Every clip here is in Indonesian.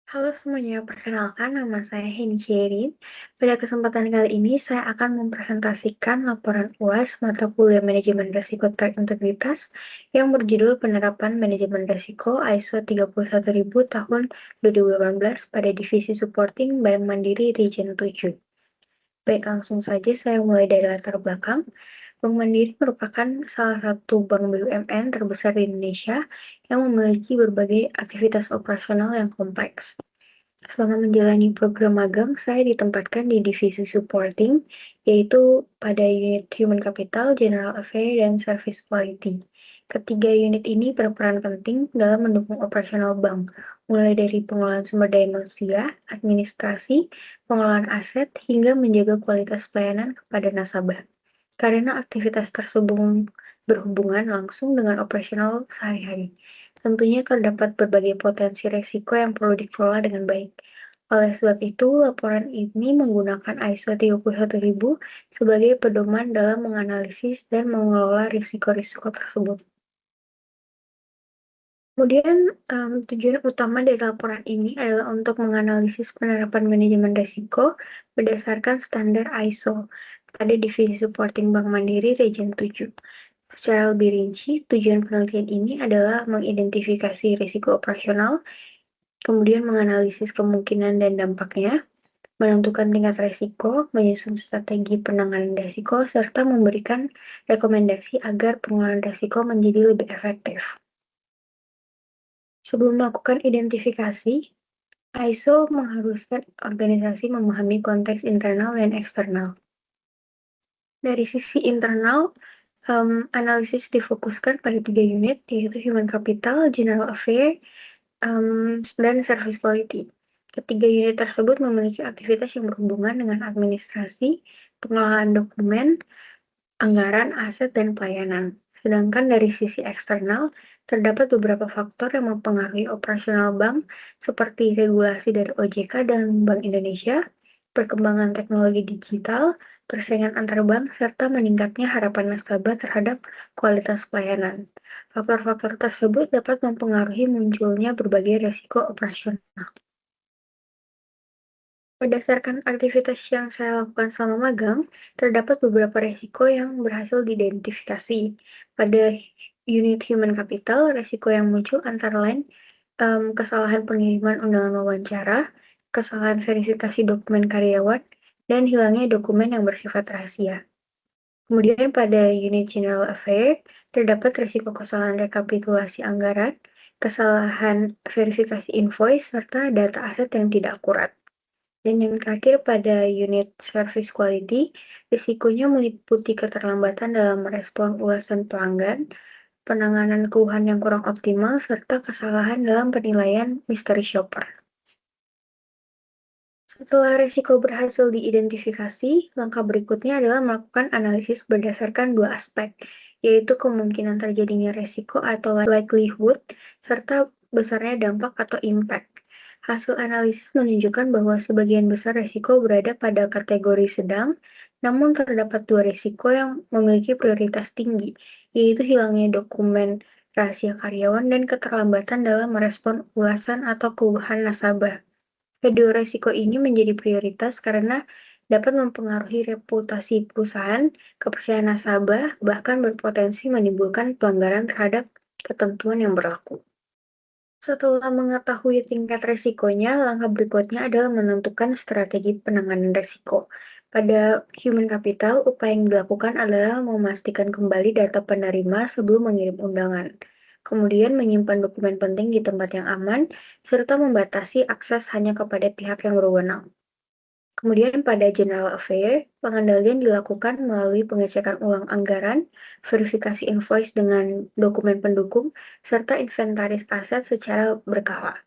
Halo semuanya, perkenalkan nama saya Heni Sherin. Pada kesempatan kali ini saya akan mempresentasikan laporan UAS mata kuliah Manajemen Risiko Terintegritas yang berjudul Penerapan Manajemen Risiko ISO 31000 tahun 2018 pada Divisi Supporting Bank Mandiri Region 7. Baik, langsung saja saya mulai dari latar belakang. Bank Mandiri merupakan salah satu bank BUMN terbesar di Indonesia yang memiliki berbagai aktivitas operasional yang kompleks. Selama menjalani program magang, saya ditempatkan di divisi supporting, yaitu pada unit Human Capital, General Affairs, dan Service Quality. Ketiga unit ini berperan penting dalam mendukung operasional bank, mulai dari pengelolaan sumber daya manusia, administrasi, pengelolaan aset, hingga menjaga kualitas pelayanan kepada nasabah. Karena aktivitas tersebut berhubungan langsung dengan operasional sehari-hari. Tentunya terdapat berbagai potensi resiko yang perlu dikelola dengan baik. Oleh sebab itu, laporan ini menggunakan ISO 31000 sebagai pedoman dalam menganalisis dan mengelola risiko-risiko tersebut. Kemudian, tujuan utama dari laporan ini adalah untuk menganalisis penerapan manajemen risiko berdasarkan standar ISO pada Divisi Supporting Bank Mandiri Region 7. Secara lebih rinci, tujuan penelitian ini adalah mengidentifikasi risiko operasional, kemudian menganalisis kemungkinan dan dampaknya, menentukan tingkat risiko, menyusun strategi penanganan risiko, serta memberikan rekomendasi agar pengelolaan risiko menjadi lebih efektif. Sebelum melakukan identifikasi, ISO mengharuskan organisasi memahami konteks internal dan eksternal. Dari sisi internal, analisis difokuskan pada 3 unit, yaitu Human Capital, General Affairs, dan Service Quality. Ketiga unit tersebut memiliki aktivitas yang berhubungan dengan administrasi, pengelolaan dokumen, anggaran, aset, dan pelayanan. Sedangkan dari sisi eksternal, terdapat beberapa faktor yang mempengaruhi operasional bank seperti regulasi dari OJK dan Bank Indonesia, perkembangan teknologi digital, persaingan antar bank, serta meningkatnya harapan nasabah terhadap kualitas pelayanan. Faktor-faktor tersebut dapat mempengaruhi munculnya berbagai risiko operasional. Berdasarkan aktivitas yang saya lakukan selama magang, terdapat beberapa risiko yang berhasil diidentifikasi. Pada unit Human Capital, risiko yang muncul antara lain kesalahan pengiriman undangan wawancara, kesalahan verifikasi dokumen karyawan, dan hilangnya dokumen yang bersifat rahasia. Kemudian pada unit General Affairs, terdapat risiko kesalahan rekapitulasi anggaran, kesalahan verifikasi invoice, serta data aset yang tidak akurat. Dan yang terakhir pada unit Service Quality, risikonya meliputi keterlambatan dalam merespon ulasan pelanggan, penanganan keluhan yang kurang optimal, serta kesalahan dalam penilaian mystery shopper. Setelah risiko berhasil diidentifikasi, langkah berikutnya adalah melakukan analisis berdasarkan dua aspek, yaitu kemungkinan terjadinya risiko atau likelihood, serta besarnya dampak atau impact. Hasil analisis menunjukkan bahwa sebagian besar risiko berada pada kategori sedang, namun terdapat dua risiko yang memiliki prioritas tinggi, yaitu hilangnya dokumen rahasia karyawan dan keterlambatan dalam merespon ulasan atau keluhan nasabah. Kedua risiko ini menjadi prioritas karena dapat mempengaruhi reputasi perusahaan, kepercayaan nasabah, bahkan berpotensi menimbulkan pelanggaran terhadap ketentuan yang berlaku. Setelah mengetahui tingkat risikonya, langkah berikutnya adalah menentukan strategi penanganan risiko. Pada Human Capital, upaya yang dilakukan adalah memastikan kembali data penerima sebelum mengirim undangan, kemudian menyimpan dokumen penting di tempat yang aman, serta membatasi akses hanya kepada pihak yang berwenang. Kemudian pada General Affairs, pengendalian dilakukan melalui pengecekan ulang anggaran, verifikasi invoice dengan dokumen pendukung, serta inventaris aset secara berkala.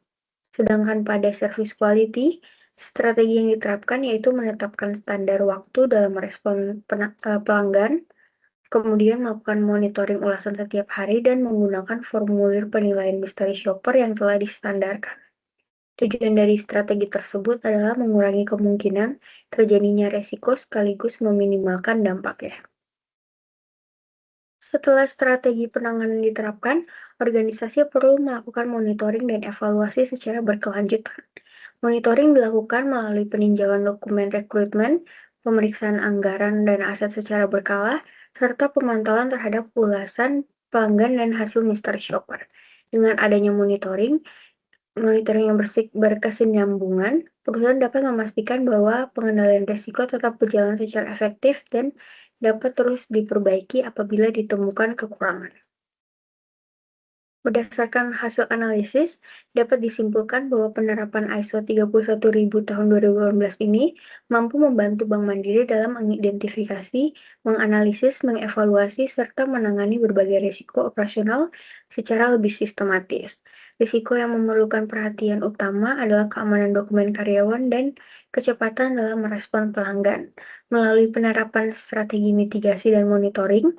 Sedangkan pada Service Quality, strategi yang diterapkan yaitu menetapkan standar waktu dalam merespon pelanggan, kemudian melakukan monitoring ulasan setiap hari dan menggunakan formulir penilaian mystery shopper yang telah distandarkan. Tujuan dari strategi tersebut adalah mengurangi kemungkinan terjadinya resiko sekaligus meminimalkan dampaknya. Setelah strategi penanganan diterapkan, organisasi perlu melakukan monitoring dan evaluasi secara berkelanjutan. Monitoring dilakukan melalui peninjauan dokumen rekrutmen, pemeriksaan anggaran dan aset secara berkala, serta pemantauan terhadap ulasan pelanggan dan hasil mystery shopper. Dengan adanya monitoring yang berkesinambungan, perusahaan dapat memastikan bahwa pengendalian risiko tetap berjalan secara efektif dan dapat terus diperbaiki apabila ditemukan kekurangan. Berdasarkan hasil analisis, dapat disimpulkan bahwa penerapan ISO 31000 tahun 2018 ini mampu membantu Bank Mandiri dalam mengidentifikasi, menganalisis, mengevaluasi, serta menangani berbagai risiko operasional secara lebih sistematis. Risiko yang memerlukan perhatian utama adalah keamanan dokumen karyawan dan kecepatan dalam merespon pelanggan. Melalui penerapan strategi mitigasi dan monitoring,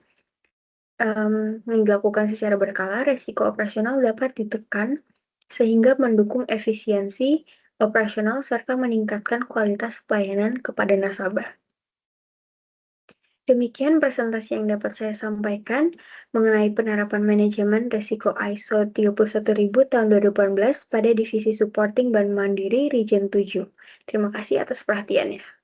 yang dilakukan secara berkala, resiko operasional dapat ditekan sehingga mendukung efisiensi operasional serta meningkatkan kualitas pelayanan kepada nasabah. Demikian presentasi yang dapat saya sampaikan mengenai penerapan manajemen risiko ISO 31000 tahun 2018 pada divisi supporting Bank Mandiri Region 7. Terima kasih atas perhatiannya.